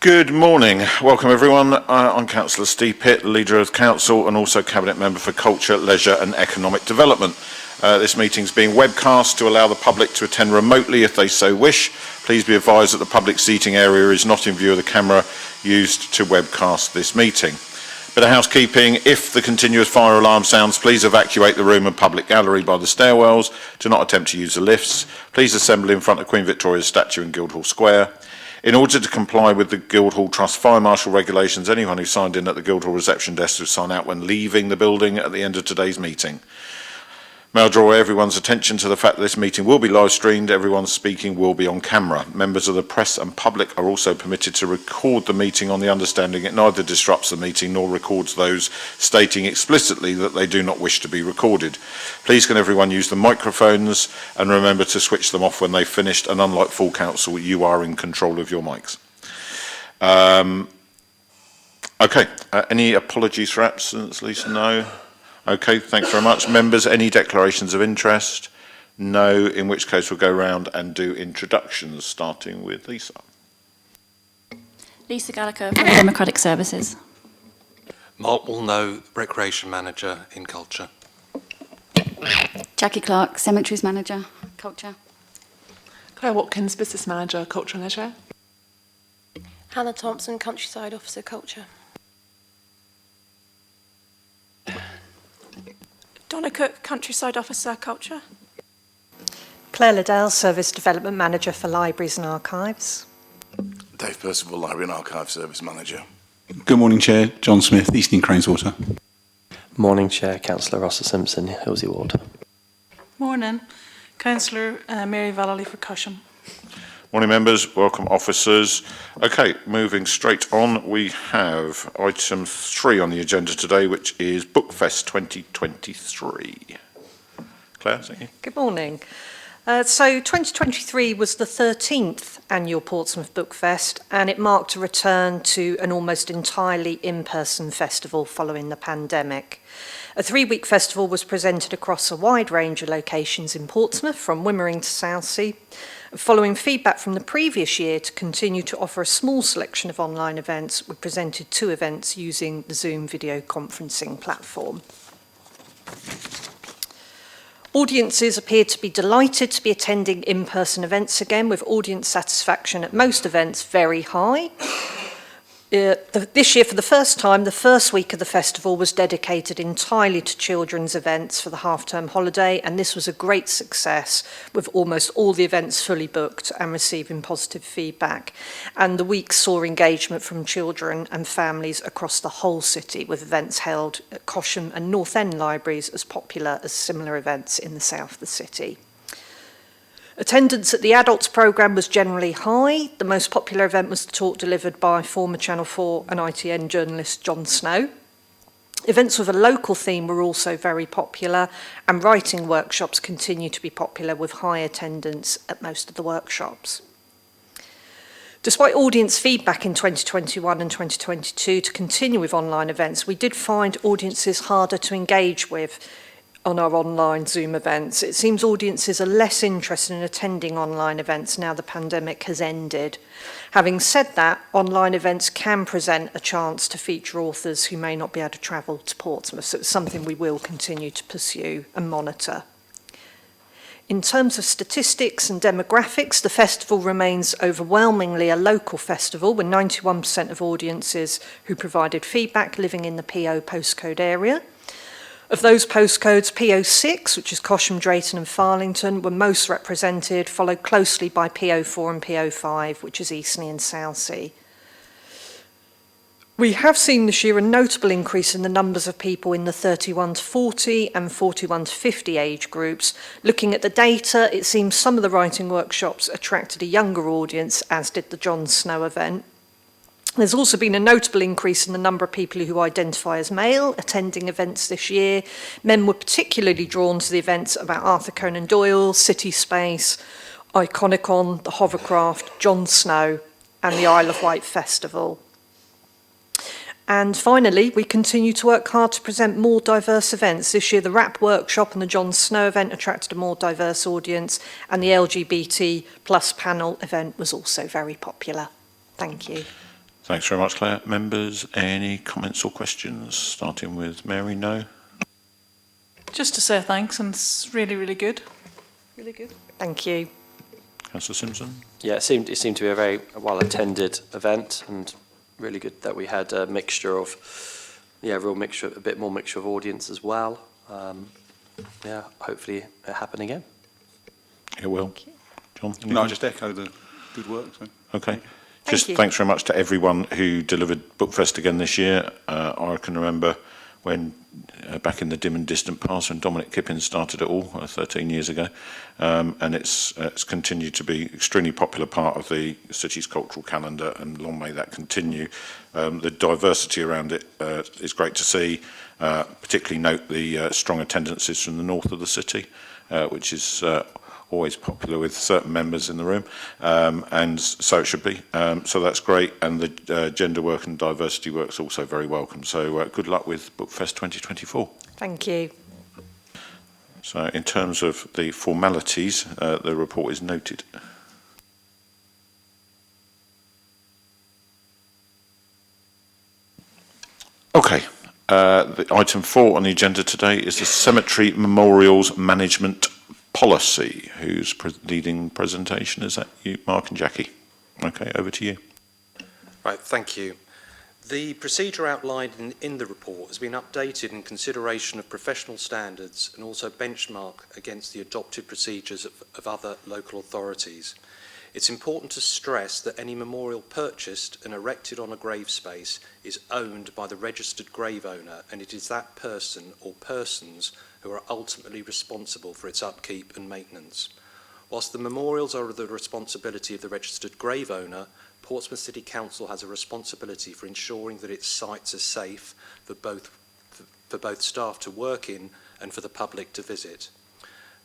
Good morning. Welcome everyone. I'm Councillor Steve Pitt, Leader of Council and also Cabinet Member for Culture, Leisure and Economic Development. This meeting is being webcast to allow the public to attend remotely if they so wish. Please be advised that the public seating area is not in view of the camera used to webcast this meeting. Bit of housekeeping: if the continuous fire alarm sounds, please evacuate the room and public gallery by the stairwells. Do not attempt to use the lifts. Please assemble in front of Queen Victoria's statue in Guildhall Square. In order to comply with the Guildhall Trust Fire Marshal regulations, anyone who signed in at the Guildhall reception desk will sign out when leaving the building at the end of today's meeting. May I draw everyone's attention to the fact that this meeting will be live streamed. Everyone speaking will be on camera. Members of the press and public are also permitted to record the meeting on the understanding it neither disrupts the meeting nor records those stating explicitly that they do not wish to be recorded. Please can everyone use the microphones and remember to switch them off when they've finished, and unlike full council, you are in control of your mics. Any apologies for absence, Lisa? No? Okay, thanks very much. Members, any declarations of interest? No, in which case we'll go round and do introductions, starting with Lisa. Lisa Gallagher from Democratic Services. Mark Woolnow, Recreation Manager in Culture. Jackie Clark, Cemeteries Manager, Culture. Claire Watkins, Business Manager, Culture and Leisure. Hannah Thompson, Countryside Officer, Culture. Donna Cook, Countryside Officer, Culture. Claire Liddell, Service Development Manager for Libraries and Archives. Dave Percival, Library and Archive Service Manager. Good morning, Chair. John Smith, Eastern Craneswater. Morning, Chair. Councillor Rossa Simpson, Hillsey Ward. Morning. Councillor Mary Vallely for Cusham. Morning members, welcome officers. Okay, moving straight on, we have item 3 on the agenda today, which is Bookfest 2023. Claire, thank you. Good morning. So 2023 was the 13th annual Portsmouth Bookfest, and it marked a return to an almost entirely in-person festival following the pandemic. A 3-week festival was presented across a wide range of locations in Portsmouth, from Wimmering to Southsea. Following feedback from the previous year to continue to offer a small selection of online events, we presented 2 events using the Zoom video conferencing platform. Audiences appeared to be delighted to be attending in-person events again, with audience satisfaction at most events very high. This year, for the first time, the first week of the festival was dedicated entirely to children's events for the half-term holiday, and this was a great success, with almost all the events fully booked and receiving positive feedback. And the week saw engagement from children and families across the whole city, with events held at Cosham and North End libraries as popular as similar events in the south of the city. Attendance at the adults programme was generally high. The most popular event was the talk delivered by former Channel 4 and ITN journalist Jon Snow. Events with a local theme were also very popular, and writing workshops continue to be popular, with high attendance at most of the workshops. Despite audience feedback in 2021 and 2022 to continue with online events, we did find audiences harder to engage with on our online Zoom events. It seems audiences are less interested in attending online events now the pandemic has ended. Having said that, online events can present a chance to feature authors who may not be able to travel to Portsmouth, so it's something we will continue to pursue and monitor. In terms of statistics and demographics, the festival remains overwhelmingly a local festival, with 91% of audiences who provided feedback living in the PO postcode area. Of those postcodes, PO6, which is Cosham, Drayton and Farlington, were most represented, followed closely by PO4 and PO5, which is Eastleigh and Southsea. We have seen this year a notable increase in the numbers of people in the 31 to 40 and 41 to 50 age groups. Looking at the data, it seems some of the writing workshops attracted a younger audience, as did the Jon Snow event. There's also been a notable increase in the number of people who identify as male attending events this year. Men were particularly drawn to the events about Arthur Conan Doyle, City Space, Iconicon, the Hovercraft, Jon Snow and the Isle of Wight Festival. And finally, we continue to work hard to present more diverse events. This year, the rap workshop and the Jon Snow event attracted a more diverse audience, and the LGBT plus panel event was also very popular. Thank you. Thanks very much, Claire. Members, any comments or questions? Starting with Mary, no? Just to say thanks, and it's really, really good. Really good. Thank you. Councillor Simpson? Yeah, it seemed to be a very well-attended event, and really good that we had a mixture of, real mixture, a bit more mixture of audience as well. Hopefully it happen again. It will. John? No, I just echo the good work. So. Okay. Thank you. Thanks very much to everyone who delivered Bookfest again this year. I can remember when, back in the dim and distant past, when Dominic Kippin started it all 13 years ago, and it's continued to be extremely popular part of the city's cultural calendar, and long may that continue. The diversity around it is great to see. Particularly note the strong attendances from the north of the city, which is always popular with certain members in the room, and so it should be. So that's great, and the gender work and diversity work is also very welcome. So good luck with Bookfest 2024. Thank you. So in terms of the formalities, the report is noted. Okay. The item 4 on the agenda today is the Cemetery Memorials Management Policy. Who's leading presentation? Is that you, Mark and Jackie? Okay, over to you. Right, thank you. The procedure outlined in the report has been updated in consideration of professional standards and also benchmark against the adopted procedures of other local authorities. It's important to stress that any memorial purchased and erected on a grave space is owned by the registered grave owner, and it is that person or persons who are ultimately responsible for its upkeep and maintenance. Whilst the memorials are the responsibility of the registered grave owner, Portsmouth City Council has a responsibility for ensuring that its sites are safe for both staff to work in and for the public to visit.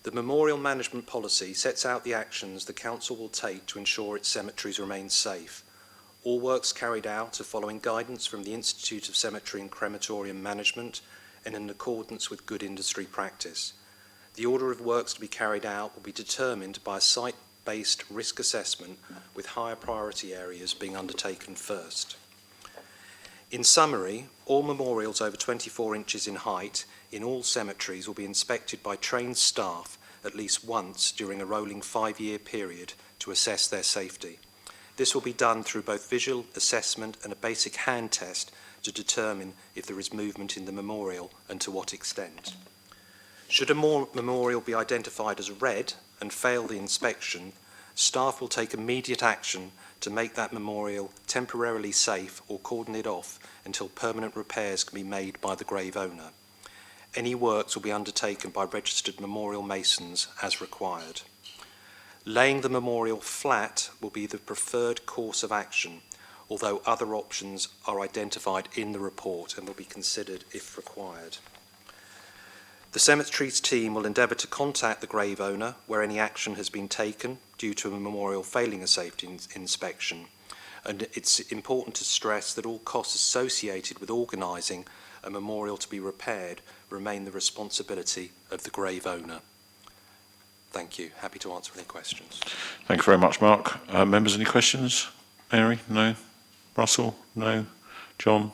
The Memorial Management Policy sets out the actions the Council will take to ensure its cemeteries remain safe. All works carried out are following guidance from the Institute of Cemetery and Crematorium Management and in accordance with good industry practice. The order of works to be carried out will be determined by a site-based risk assessment, with higher priority areas being undertaken first. In summary, all memorials over 24 inches in height in all cemeteries will be inspected by trained staff at least once during a rolling 5-year period to assess their safety. This will be done through both visual assessment and a basic hand test to determine if there is movement in the memorial and to what extent. Should a memorial be identified as red and fail the inspection, staff will take immediate action to make that memorial temporarily safe or cordon it off until permanent repairs can be made by the grave owner. Any works will be undertaken by registered memorial masons as required. Laying the memorial flat will be the preferred course of action, although other options are identified in the report and will be considered if required. The cemeteries team will endeavour to contact the grave owner where any action has been taken due to a memorial failing a safety inspection, and it's important to stress that all costs associated with organising a memorial to be repaired remain the responsibility of the grave owner. Thank you. Happy to answer any questions. Thank you very much, Mark. Members, any questions? Mary? No? Russell? No? John?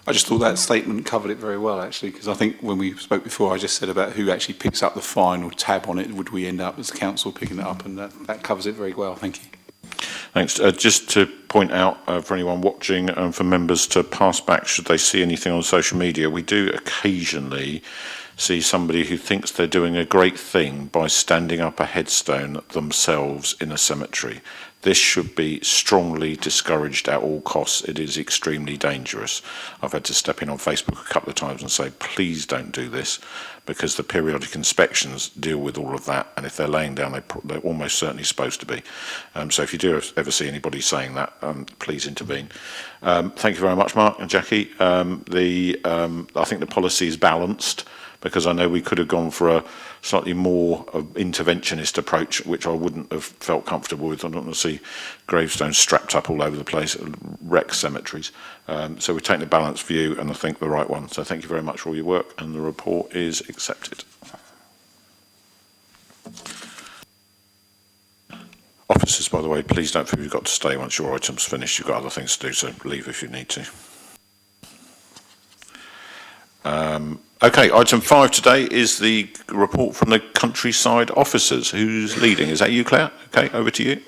I just thought that statement covered it very well, actually, because I think when we spoke before, I just said about who actually picks up the final tab on it. Would we end up as the council picking it up? And that covers it very well. Thank you. Thanks. Just to point out for anyone watching and for members to pass back should they see anything on social media, we do occasionally see somebody who thinks they're doing a great thing by standing up a headstone themselves in a cemetery. This should be strongly discouraged at all costs. It is extremely dangerous. I've had to step in on Facebook a couple of times and say, please don't do this, because the periodic inspections deal with all of that, and if they're laying down, they're almost certainly supposed to be. So if you do ever see anybody saying that, please intervene. Thank you very much, Mark and Jackie. I think the policy is balanced, because I know we could have gone for a slightly more interventionist approach, which I wouldn't have felt comfortable with. I don't want to see gravestones strapped up all over the place, wreck cemeteries. So we've taken a balanced view, and I think the right one. So thank you very much for all your work, and the report is accepted. Officers, by the way, please don't feel you've got to stay once your item's finished. You've got other things to do, so leave if you need to. Okay, item 5 today is the report from the countryside officers. Who's leading? Is that you, Claire? Okay, over to you.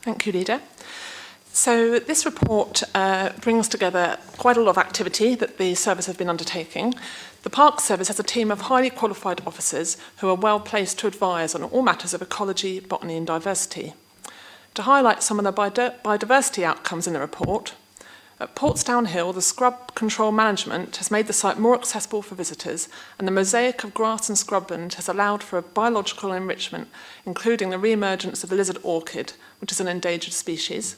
Thank you, Leader. So this report brings together quite a lot of activity that the service has been undertaking. The Parks Service has a team of highly qualified officers who are well placed to advise on all matters of ecology, botany and diversity. To highlight some of the biodiversity outcomes in the report, at Portsmouth Hill, the scrub control management has made the site more accessible for visitors, and the mosaic of grass and scrubland has allowed for a biological enrichment, including the re-emergence of the lizard orchid, which is an endangered species.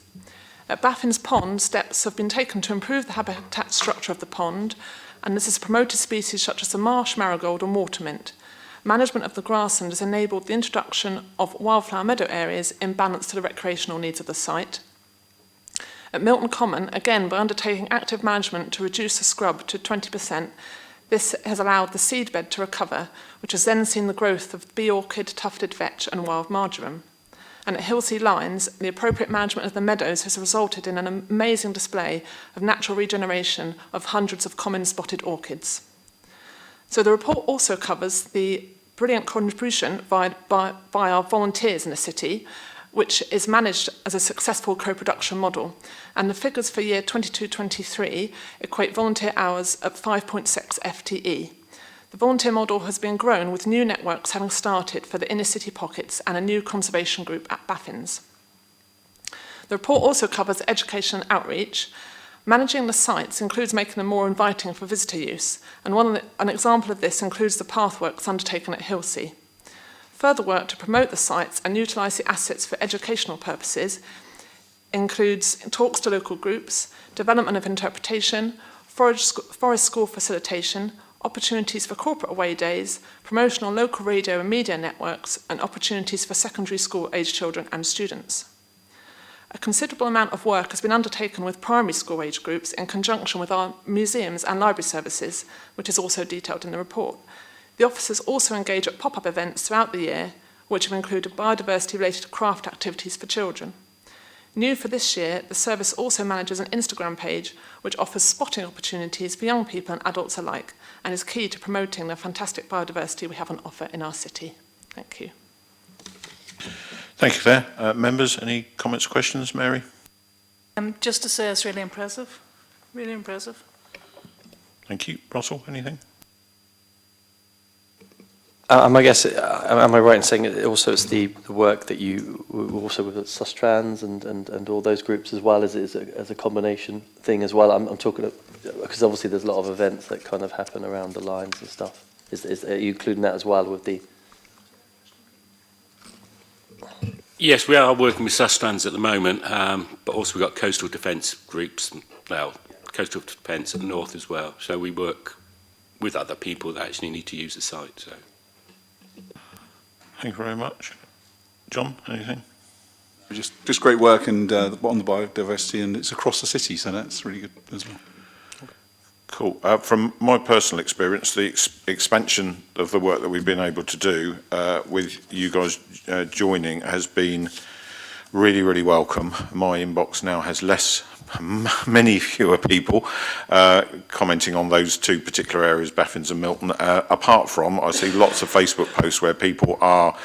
At Baffin's Pond, steps have been taken to improve the habitat structure of the pond, and this has promoted species such as the marsh marigold and water mint. Management of the grassland has enabled the introduction of wildflower meadow areas in balance to the recreational needs of the site. At Milton Common, again, by undertaking active management to reduce the scrub to 20%, this has allowed the seedbed to recover, which has then seen the growth of bee orchid, tufted vetch and wild marjoram. And at Hillsea Lines, the appropriate management of the meadows has resulted in an amazing display of natural regeneration of hundreds of common spotted orchids. So the report also covers the brilliant contribution by our volunteers in the city, which is managed as a successful co-production model. And the figures for year 22-23 equate volunteer hours at 5.6 FTE. The volunteer model has been grown with new networks having started for the inner city pockets and a new conservation group at Baffin's. The report also covers education and outreach. Managing the sites includes making them more inviting for visitor use, and an example of this includes the pathworks undertaken at Hillsea. Further work to promote the sites and utilise the assets for educational purposes includes talks to local groups, development of interpretation, forest school facilitation, opportunities for corporate away days, promotion on local radio and media networks, and opportunities for secondary school aged children and students. A considerable amount of work has been undertaken with primary school age groups in conjunction with our museums and library services, which is also detailed in the report. The officers also engage at pop-up events throughout the year, which have included biodiversity-related craft activities for children. New for this year, the service also manages an Instagram page which offers spotting opportunities for young people and adults alike, and is key to promoting the fantastic biodiversity we have on offer in our city. Thank you. Thank you, Claire. Members, any comments or questions? Mary? Just to say it's really impressive. Really impressive. Thank you. Russell, anything? Am I right in saying it also it's the work that you also with Sustrans and all those groups as well as a combination thing as well? I'm talking because obviously there's a lot of events that kind of happen around the lines and stuff. Are you including that as well with the? Yes, we are working with Sustrans at the moment, but also we've got coastal defence groups, well, coastal defence at the north as well. So we work with other people that actually need to use the site. So. Thank you very much. John, anything? Just great work and on the biodiversity, and it's across the city, so that's really good as well. Cool. From my personal experience, the expansion of the work that we've been able to do with you guys joining has been really, really welcome. My inbox now has many fewer people commenting on those two particular areas, Baffin's and Milton. Apart from, I see lots of Facebook posts where people are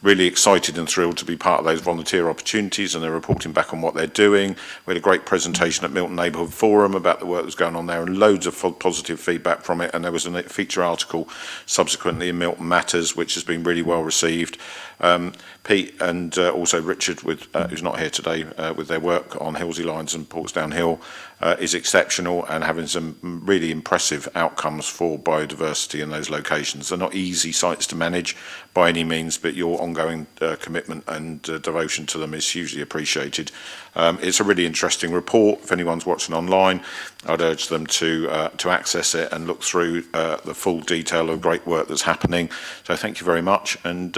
really excited and thrilled to be part of those volunteer opportunities, and they're reporting back on what they're doing. We had a great presentation at Milton Neighbourhood Forum about the work that's going on there, and loads of positive feedback from it. And there was a feature article subsequently in Milton Matters, which has been really well received. Pete and also Richard, who's not here today, with their work on Hillsea Lines and Portsmouth Hill, is exceptional and having some really impressive outcomes for biodiversity in those locations. They're not easy sites to manage by any means, but your ongoing commitment and devotion to them is hugely appreciated. It's a really interesting report. If anyone's watching online, I'd urge them to access it and look through the full detail of great work that's happening. So thank you very much, and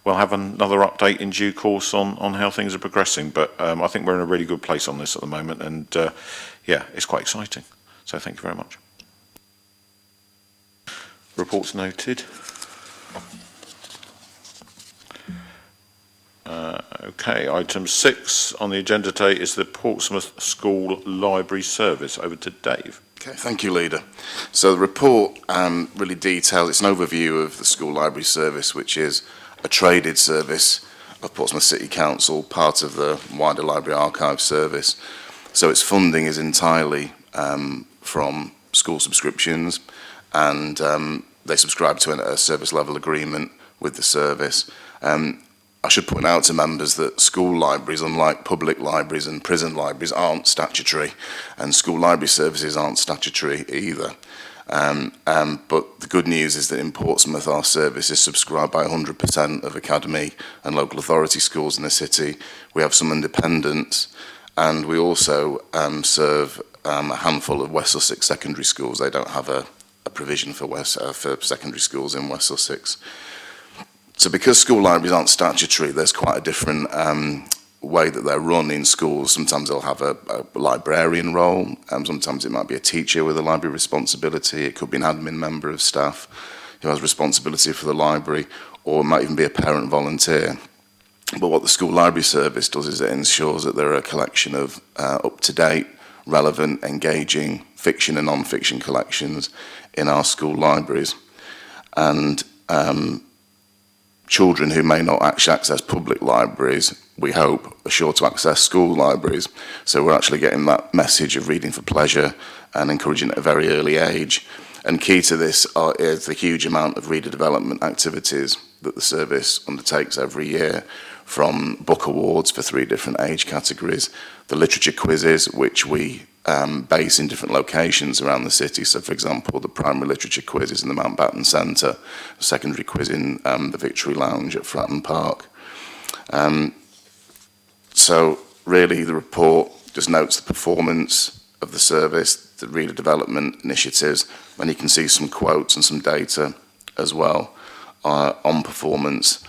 we'll have another update in due course on how things are progressing. But I think we're in a really good place on this at the moment, and yeah, it's quite exciting. So thank you very much. Reports noted. Okay, item 6 on the agenda today is the Portsmouth School Library Service. Over to Dave. Okay, thank you, Leader. So the report really details, it's an overview of the school library service, which is a traded service of Portsmouth City Council, part of the wider library archive service. So its funding is entirely from school subscriptions, and they subscribe to a service level agreement with the service. I should point out to members that school libraries, unlike public libraries and prison libraries, aren't statutory, and school library services aren't statutory either. But the good news is that in Portsmouth our service is subscribed by 100% of academy and local authority schools in the city. We have some independents, and we also serve a handful of West Sussex secondary schools. They don't have a provision for secondary schools in West Sussex. So because school libraries aren't statutory, there's quite a different way that they're run in schools. Sometimes they'll have a librarian role, sometimes it might be a teacher with a library responsibility, it could be an admin member of staff who has responsibility for the library, or it might even be a parent volunteer. But what the school library service does is it ensures that there are a collection of up-to-date, relevant, engaging fiction and non-fiction collections in our school libraries. And children who may not actually access public libraries, we hope, are sure to access school libraries. So we're actually getting that message of reading for pleasure and encouraging at a very early age. And key to this is the huge amount of reader development activities that the service undertakes every year, from book awards for 3 different age categories, the literature quizzes, which we base in different locations around the city. So, for example, the primary literature quiz is in the Mountbatten Centre, the secondary quiz in the Victory Lounge at Fratton Park. So, really, the report just notes the performance of the service, the reader development initiatives, and you can see some quotes and some data as well on performance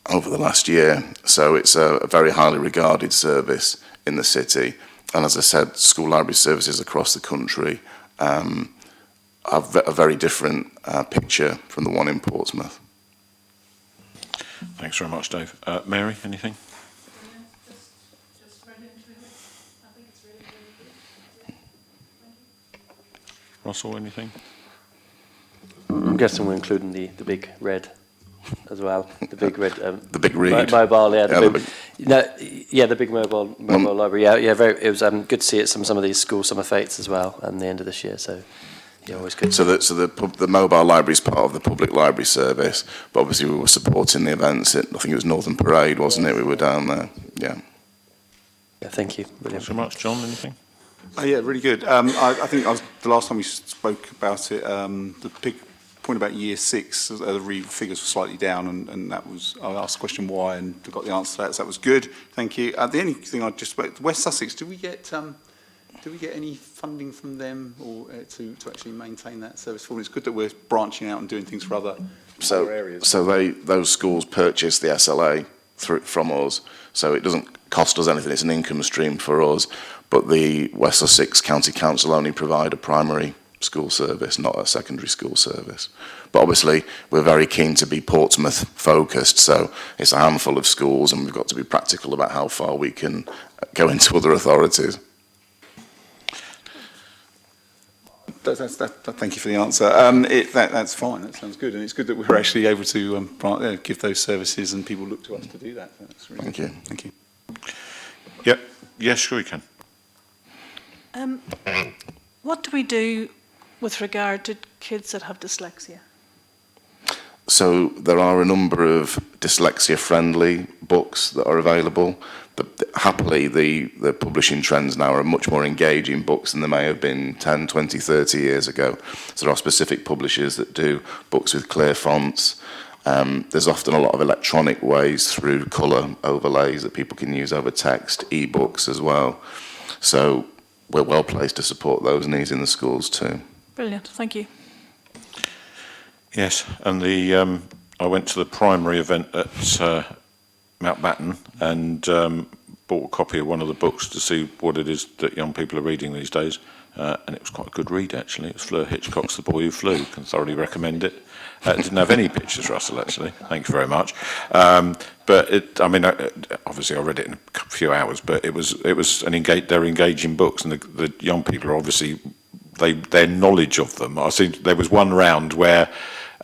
over the last year. So it's a very highly regarded service in the city. And as I said, school library services across the country have a very different picture from the one in Portsmouth. Thanks very much, Dave. Mary, anything? Just read into it. I think it's really, really good. Russell, anything? I'm guessing we're including the big red as well. The big red. The big read. Mobile, yeah. Yeah, The big mobile library. Yeah. It was good to see it at some of these school summer fates as well, and the end of this year. So yeah, always good. So the mobile library is part of the public library service, but obviously we were supporting the events at, I think it was Northern Parade, wasn't it? We were down there. Yeah. Yeah. Thank you. Brilliant. Thanks so much, John. Anything? Yeah, really good. I think the last time we spoke about it, the big point about year 6, the figures were slightly down, and that was, I asked the question why, and I got the answer to that, so that was good. Thank you. The only thing I just spoke, West Sussex, do we get any funding from them or to actually maintain that service for them? It's good that we're branching out and doing things for other areas. So those schools purchase the SLA from us, so it doesn't cost us anything. It's an income stream for us. But the West Sussex County Council only provide a primary school service, not a secondary school service. But obviously, we're very keen to be Portsmouth focused, so it's a handful of schools, and we've got to be practical about how far we can go into other authorities. Thank you for the answer. That's fine. That sounds good, and it's good that we're actually able to give those services, and people look to us to do that. That's really Thank you. Thank you. Yep. Yes, sure you can. What do we do with regard to kids that have dyslexia? So there are a number of dyslexia-friendly books that are available, but happily the publishing trends now are much more engaging books than they may have been 10, 20, 30 years ago. So there are specific publishers that do books with clear fonts. There's often a lot of electronic ways through colour overlays that people can use over text, e-books as well. So we're well placed to support those needs in the schools too. Brilliant, thank you. Yes, and I went to the primary event at Mountbatten and bought a copy of one of the books to see what it is that young people are reading these days. and it was quite a good read, actually. It was Fleur Hitchcock's The Boy Who Flew. Can thoroughly recommend it. It didn't have any pictures, Russell, actually. Thank you very much. But obviously I read it in a few hours, but it was they're engaging books, and the young people are obviously, their knowledge of them. I think there was one round where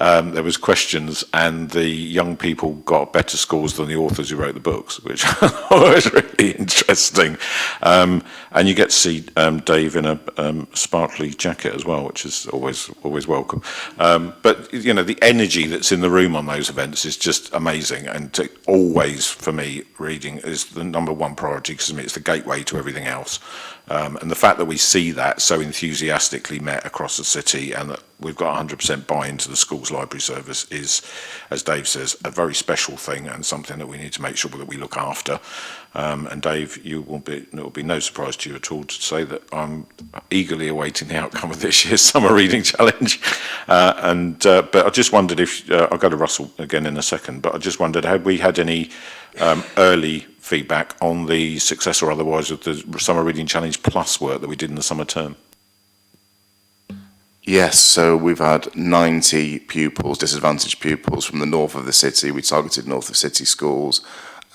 there was questions, and the young people got better scores than the authors who wrote the books, which was really interesting. And you get to see Dave in a sparkly jacket as well, which is always welcome. But the energy that's in the room on those events is just amazing, and always for me, reading is the number one priority, because it's the gateway to everything else. And the fact that we see that so enthusiastically met across the city, and that we've got 100% buy-in to the school's library service is, as Dave says, a very special thing, and something that we need to make sure that we look after. And Dave, it will be no surprise to you at all to say that I'm eagerly awaiting the outcome of this year's Summer Reading Challenge. But I just wondered if, I'll go to Russell again in a second, but I just wondered, had we had any early feedback on the success or otherwise of the Summer Reading Challenge Plus work that we did in the summer term? Yes, so we've had 90 pupils, disadvantaged pupils from the north of the city. We targeted north of city schools,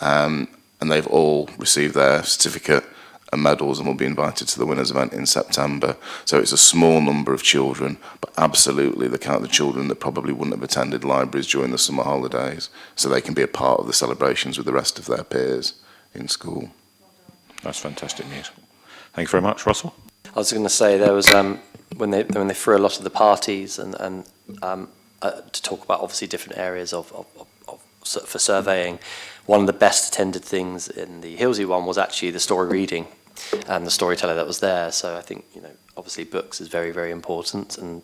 and they've all received their certificate and medals and will be invited to the winners event in September. So it's a small number of children, but absolutely the kind of children that probably wouldn't have attended libraries during the summer holidays, so they can be a part of the celebrations with the rest of their peers in school. That's fantastic news. Thank you very much, Russell. I was going to say, there was when they threw a lot of the parties and to talk about obviously different areas for surveying. One of the best attended things in the Hillsey one was actually the story reading and the storyteller that was there. So I think obviously books is very, very important, and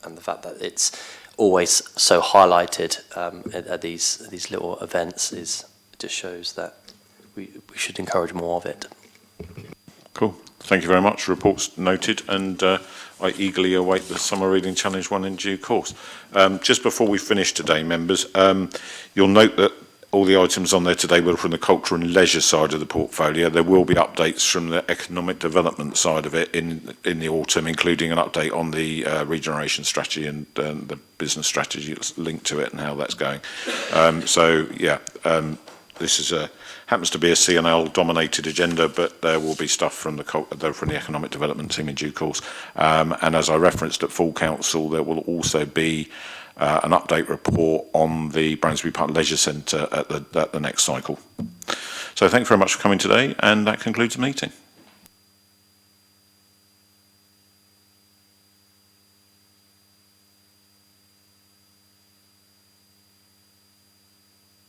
the fact that it's always so highlighted at these little events just shows that we should encourage more of it. Cool. Thank you very much. Reports noted, and I eagerly await the Summer Reading Challenge one in due course. Just before we finish today, members, you'll note that all the items on there today were from the culture and leisure side of the portfolio. There will be updates from the economic development side of it in the autumn, including an update on the regeneration strategy and the business strategy linked to it and how that's going. This is happens to be a C&L dominated agenda, but there will be stuff from the economic development team in due course. And as I referenced at full council, there will also be an update report on the Brownsbury Park Leisure Centre at the next cycle. So thank you very much for coming today, and that concludes the meeting.